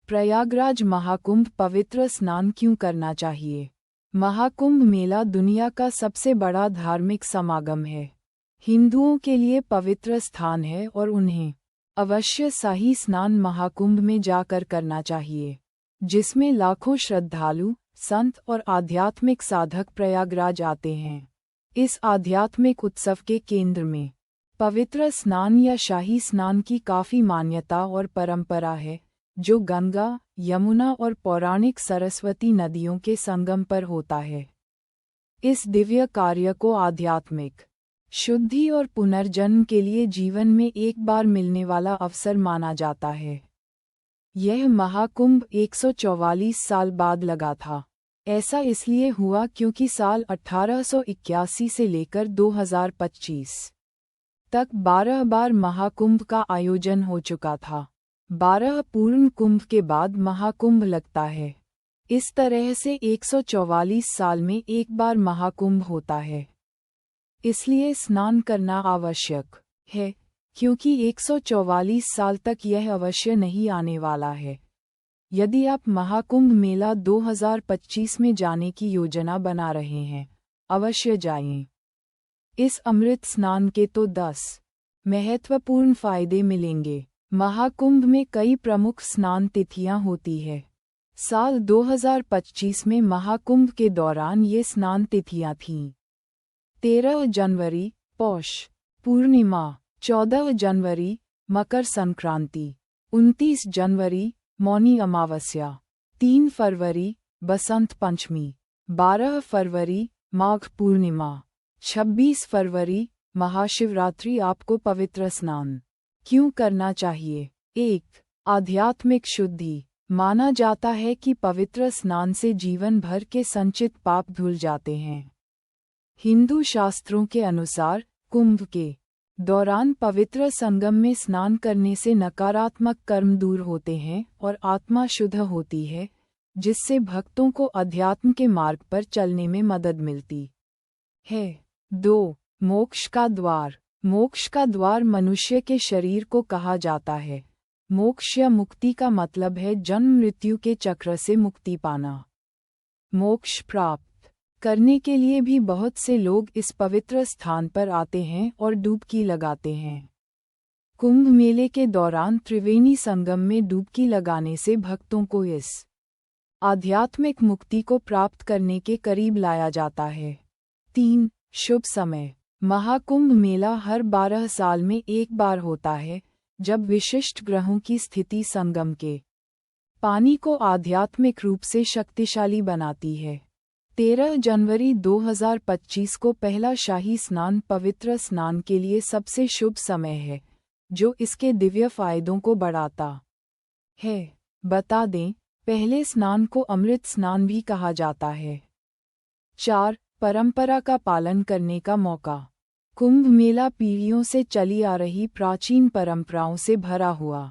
प्रयागराज महाकुंभ पवित्र स्नान क्यों करना चाहिए? महाकुंभ मेला दुनिया का सबसे बड़ा धार्मिक समागम है। हिंदुओं के लिए पवित्र स्थान है और उन्हें अवश्य शाही स्नान महाकुंभ में जाकर करना चाहिए, जिसमें लाखों श्रद्धालु, संत और आध्यात्मिक साधक प्रयागराज आते हैं। इस आध्यात्मिक उत्सव के केंद्र में पवित्र स्नान या शाही स्नान की काफी मान्यता और परंपरा है, जो गंगा, यमुना और पौराणिक सरस्वती नदियों के संगम पर होता है। इस दिव्य कार्य को आध्यात्मिक शुद्धि और पुनर्जन्म के लिए जीवन में एक बार मिलने वाला अवसर माना जाता है। यह महाकुंभ 144 साल बाद लगा था। ऐसा इसलिए हुआ क्योंकि साल 1881 से लेकर 2025 तक 12 बार महाकुंभ का आयोजन हो चुका था। 12 पूर्ण कुंभ के बाद महाकुंभ लगता है। इस तरह से 144 साल में एक बार महाकुंभ होता है। इसलिए स्नान करना आवश्यक है, क्योंकि 144 साल तक यह अवश्य नहीं आने वाला है। यदि आप महाकुंभ मेला 2025 में जाने की योजना बना रहे हैं, अवश्य जाएं। इस अमृत स्नान के तो 10 महत्वपूर्ण फायदे मिलेंगे। महाकुंभ में कई प्रमुख स्नान तिथियां होती है। साल 2025 में महाकुंभ के दौरान ये स्नान तिथियां थीं: 13 जनवरी पौष पूर्णिमा, 14 जनवरी मकर संक्रांति, 29 जनवरी मौनी अमावस्या, 3 फरवरी बसंत पंचमी, 12 फरवरी माघ पूर्णिमा, 26 फरवरी महाशिवरात्रि। आपको पवित्र स्नान क्यों करना चाहिए? 1. आध्यात्मिक शुद्धि। माना जाता है कि पवित्र स्नान से जीवन भर के संचित पाप धुल जाते हैं। हिंदू शास्त्रों के अनुसार कुंभ के दौरान पवित्र संगम में स्नान करने से नकारात्मक कर्म दूर होते हैं और आत्मा शुद्ध होती है, जिससे भक्तों को अध्यात्म के मार्ग पर चलने में मदद मिलती है। 2. मोक्ष का द्वार। मोक्ष का द्वार मनुष्य के शरीर को कहा जाता है। मोक्ष या मुक्ति का मतलब है जन्म मृत्यु के चक्र से मुक्ति पाना। मोक्ष प्राप्त करने के लिए भी बहुत से लोग इस पवित्र स्थान पर आते हैं और डुबकी लगाते हैं। कुंभ मेले के दौरान त्रिवेणी संगम में डुबकी लगाने से भक्तों को इस आध्यात्मिक मुक्ति को प्राप्त करने के करीब लाया जाता है। 3. शुभ समय। महाकुंभ मेला हर 12 साल में एक बार होता है, जब विशिष्ट ग्रहों की स्थिति संगम के पानी को आध्यात्मिक रूप से शक्तिशाली बनाती है। 13 जनवरी 2025 को पहला शाही स्नान पवित्र स्नान के लिए सबसे शुभ समय है, जो इसके दिव्य फायदों को बढ़ाता है। बता दें, पहले स्नान को अमृत स्नान भी कहा जाता है। 4. परंपरा का पालन करने का मौका। कुंभ मेला पीढ़ियों से चली आ रही प्राचीन परंपराओं से भरा हुआ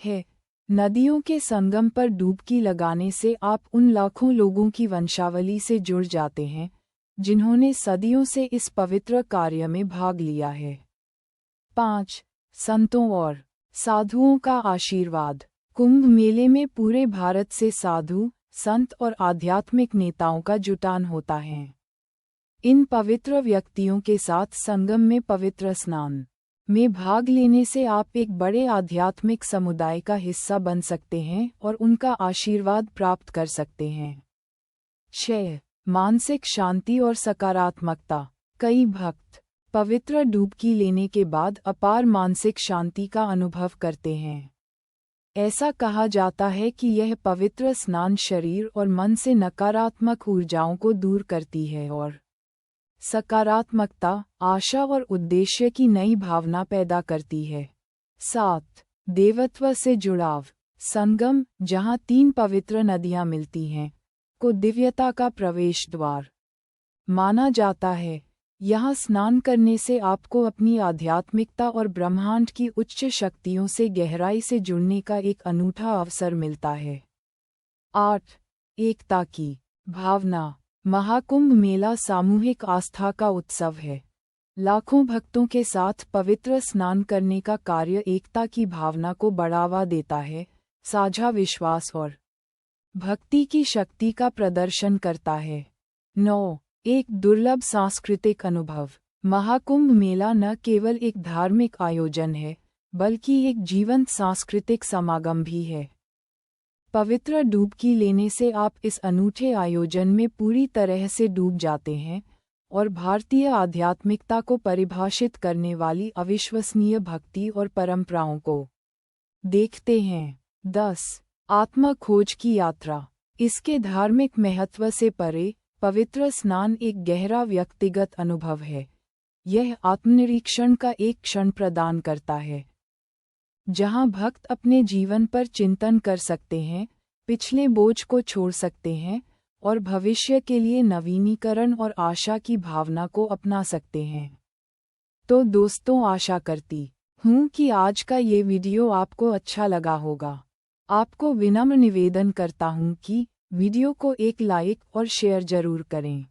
है। नदियों के संगम पर डुबकी लगाने से आप उन लाखों लोगों की वंशावली से जुड़ जाते हैं, जिन्होंने सदियों से इस पवित्र कार्य में भाग लिया है। 5. संतों और साधुओं का आशीर्वाद। कुंभ मेले में पूरे भारत से साधु, संत और आध्यात्मिक नेताओं का जुटान होता है। इन पवित्र व्यक्तियों के साथ संगम में पवित्र स्नान में भाग लेने से आप एक बड़े आध्यात्मिक समुदाय का हिस्सा बन सकते हैं और उनका आशीर्वाद प्राप्त कर सकते हैं। 6. मानसिक शांति और सकारात्मकता। कई भक्त पवित्र डुबकी लेने के बाद अपार मानसिक शांति का अनुभव करते हैं। ऐसा कहा जाता है कि यह पवित्र स्नान शरीर और मन से नकारात्मक ऊर्जाओं को दूर करती है और सकारात्मकता, आशा और उद्देश्य की नई भावना पैदा करती है। 7. देवत्व से जुड़ाव। संगम, जहाँ 3 पवित्र नदियाँ मिलती हैं, को दिव्यता का प्रवेश द्वार माना जाता है। यहाँ स्नान करने से आपको अपनी आध्यात्मिकता और ब्रह्मांड की उच्च शक्तियों से गहराई से जुड़ने का एक अनूठा अवसर मिलता है। 8. एकता की भावना। महाकुंभ मेला सामूहिक आस्था का उत्सव है। लाखों भक्तों के साथ पवित्र स्नान करने का कार्य एकता की भावना को बढ़ावा देता है, साझा विश्वास और भक्ति की शक्ति का प्रदर्शन करता है। 9. एक दुर्लभ सांस्कृतिक अनुभव। महाकुंभ मेला न केवल एक धार्मिक आयोजन है, बल्कि एक जीवंत सांस्कृतिक समागम भी है। पवित्र डुबकी लेने से आप इस अनूठे आयोजन में पूरी तरह से डूब जाते हैं और भारतीय आध्यात्मिकता को परिभाषित करने वाली अविश्वसनीय भक्ति और परंपराओं को देखते हैं। 10. आत्म खोज की यात्रा। इसके धार्मिक महत्व से परे, पवित्र स्नान एक गहरा व्यक्तिगत अनुभव है। यह आत्मनिरीक्षण का एक क्षण प्रदान करता है, जहां भक्त अपने जीवन पर चिंतन कर सकते हैं, पिछले बोझ को छोड़ सकते हैं और भविष्य के लिए नवीनीकरण और आशा की भावना को अपना सकते हैं। तो दोस्तों, आशा करती हूँ कि आज का ये वीडियो आपको अच्छा लगा होगा। आपको विनम्र निवेदन करता हूँ कि वीडियो को एक लाइक और शेयर जरूर करें।